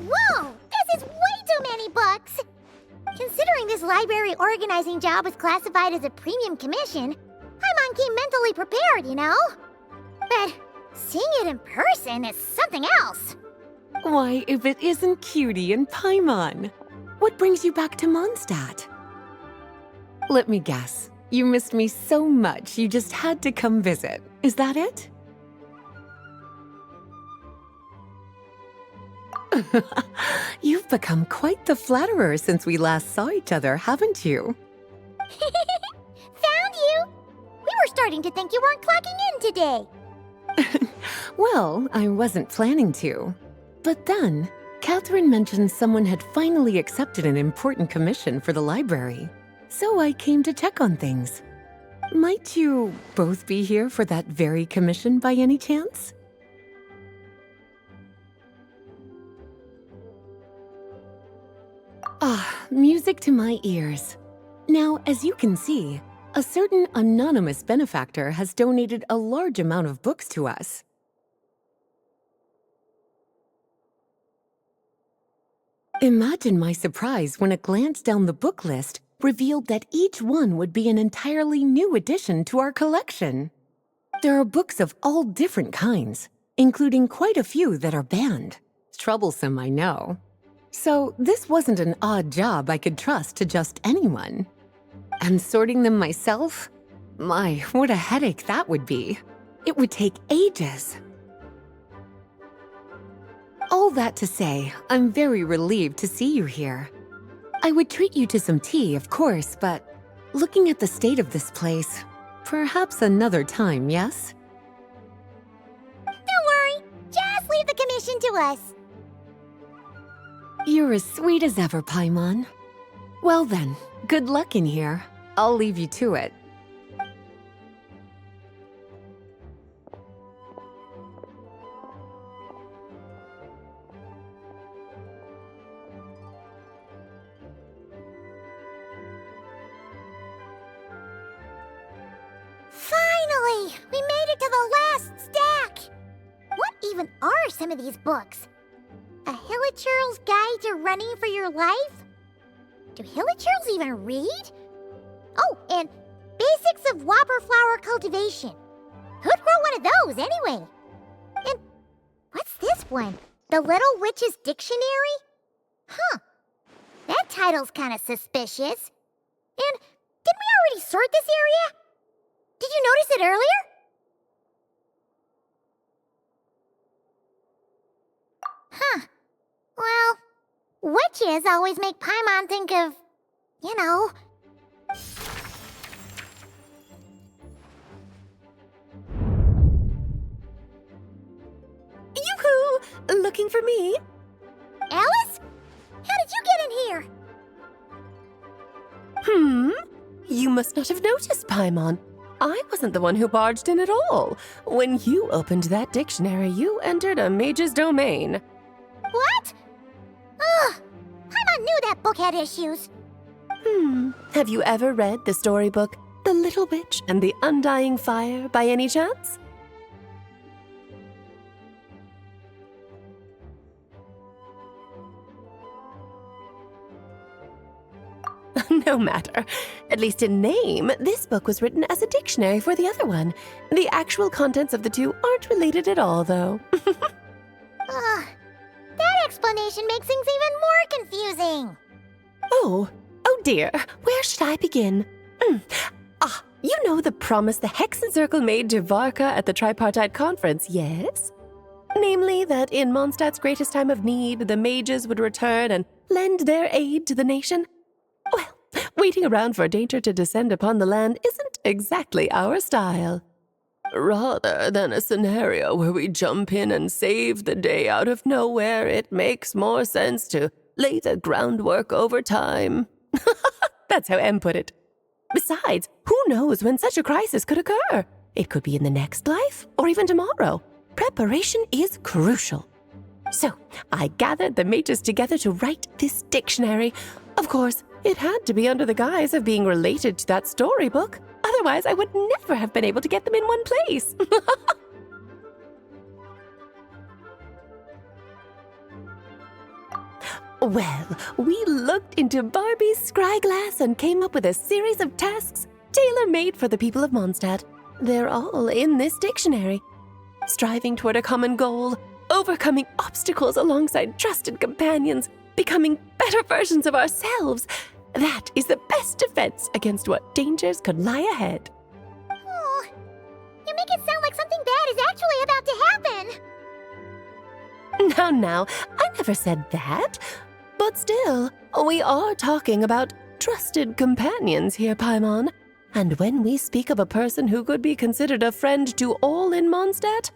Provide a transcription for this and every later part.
Whoa! This is way too many books! Considering this library organizing job is classified as a premium commission, Paimon came mentally prepared, you know? But seeing it in person is something else. Why, if it isn't Cutie and Paimon? What brings you back to Mondstadt? Let me guess. You missed me so much you just had to come visit. Is that it? You've become quite the flatterer since we last saw each other, haven't you? Found you! We were starting to think you weren't clocking in today. Well, I wasn't planning to. But then, Catherine mentioned someone had finally accepted an important commission for the library. So I came to check on things. Might you both be here for that very commission by any chance? Ah, music to my ears. Now, as you can see, a certain anonymous benefactor has donated a large amount of books to us. Imagine my surprise when a glance down the book list revealed that each one would be an entirely new addition to our collection. There are books of all different kinds, including quite a few that are banned. Troublesome, I know. So this wasn't an odd job I could trust to just anyone. And sorting them myself? My, what a headache that would be. It would take ages. All that to say, I'm very relieved to see you here. I would treat you to some tea, of course, but looking at the state of this place, perhaps another time, yes? Don't worry, just leave the commission to us. You're as sweet as ever, Paimon. Well then, good luck in here. I'll leave you to it. Finally! We made it to the last stack! What even are some of these books? A Hilichurl's Guide to Running for Your Life? Do Hilichurls even read? Oh, and Basics of Whopper Flower Cultivation. Who'd grow one of those, anyway? And what's this one? The Little Witch's Dictionary? Huh. That title's kinda suspicious. And didn't we already sort this area? Did you notice it earlier? Huh. Well, witches always make Paimon think of, you know... Yoo-hoo! Looking for me? Alice? How did you get in here? You must not have noticed, Paimon. I wasn't the one who barged in at all. When you opened that dictionary, you entered a mage's domain. What? Ugh! Paimon knew that book had issues. Have you ever read the storybook, The Little Witch and the Undying Fire, by any chance? No matter. At least in name, this book was written as a dictionary for the other one. The actual contents of the two aren't related at all, though. Ugh. That explanation makes things even more confusing. Oh dear. Where should I begin? You know the promise the Hexen Circle made to Varka at the Tripartite Conference, yes? Namely, that in Mondstadt's greatest time of need, the mages would return and lend their aid to the nation? Well, waiting around for danger to descend upon the land isn't exactly our style. Rather than a scenario where we jump in and save the day out of nowhere, it makes more sense to lay the groundwork over time. That's how M put it. Besides, who knows when such a crisis could occur? It could be in the next life, or even tomorrow. Preparation is crucial. So, I gathered the mages together to write this dictionary. Of course, it had to be under the guise of being related to that storybook. Otherwise, I would never have been able to get them in one place. Well, we looked into Barbie's scryglass and came up with a series of tasks tailor-made for the people of Mondstadt. They're all in this dictionary. Striving toward a common goal, overcoming obstacles alongside trusted companions, becoming better versions of ourselves. That is the best defense against what dangers could lie ahead. Oh, you make it sound like something bad is actually about to happen. Now, I never said that. But still, we are talking about trusted companions here, Paimon. And when we speak of a person who could be considered a friend to all in Mondstadt,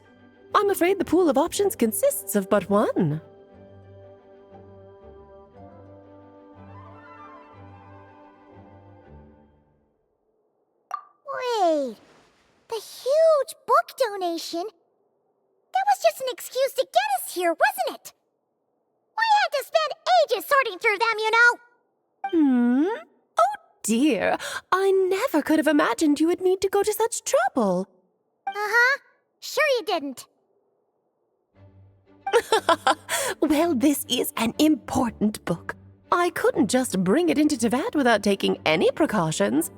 I'm afraid the pool of options consists of but one. Wait, the huge book donation? That was just an excuse to get us here, wasn't it? We had to spend ages sorting through them, you know. Oh dear, I never could have imagined you would need to go to such trouble. Uh-huh. Sure you didn't. Well, this is an important book. I couldn't just bring it into Tevat without taking any precautions.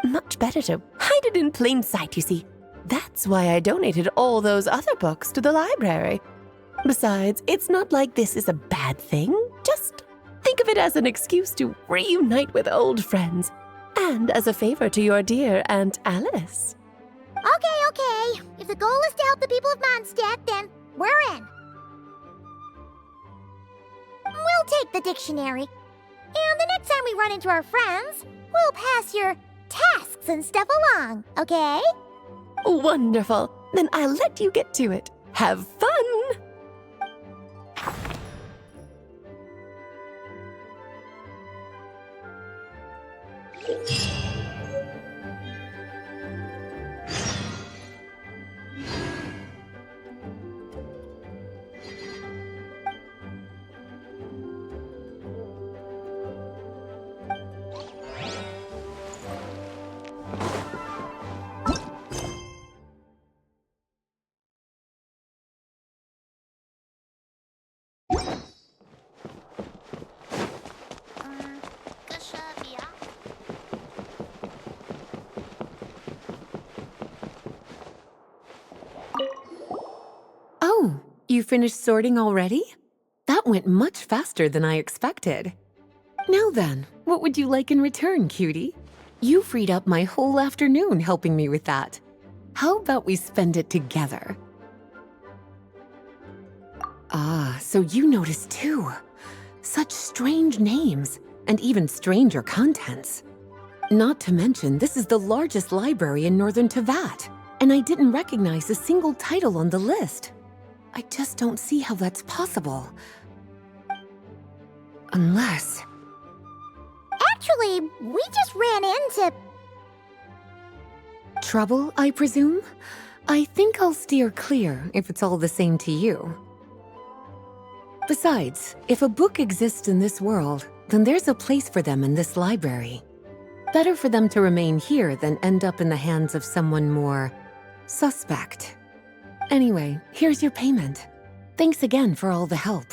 Much better to hide it in plain sight, you see. That's why I donated all those other books to the library. Besides, it's not like this is a bad thing. Just think of it as an excuse to reunite with old friends. And as a favor to your dear Aunt Alice. Okay. If the goal is to help the people of Mondstadt, then we're in. We'll take the dictionary. And the next time we run into our friends, we'll pass your tasks and stuff along, okay? Wonderful. Then I'll let you get to it. Have fun! Oh, you finished sorting already? That went much faster than I expected. Now then, what would you like in return, cutie? You freed up my whole afternoon helping me with that. How about we spend it together? Ah, so you noticed too. Such strange names, and even stranger contents. Not to mention, this is the largest library in Northern Tevat, and I didn't recognize a single title on the list. I just don't see how that's possible. Unless... Actually, we just ran into... Trouble, I presume? I think I'll steer clear if it's all the same to you. Besides, if a book exists in this world, then there's a place for them in this library. Better for them to remain here than end up in the hands of someone more suspect. Anyway, here's your payment. Thanks again for all the help.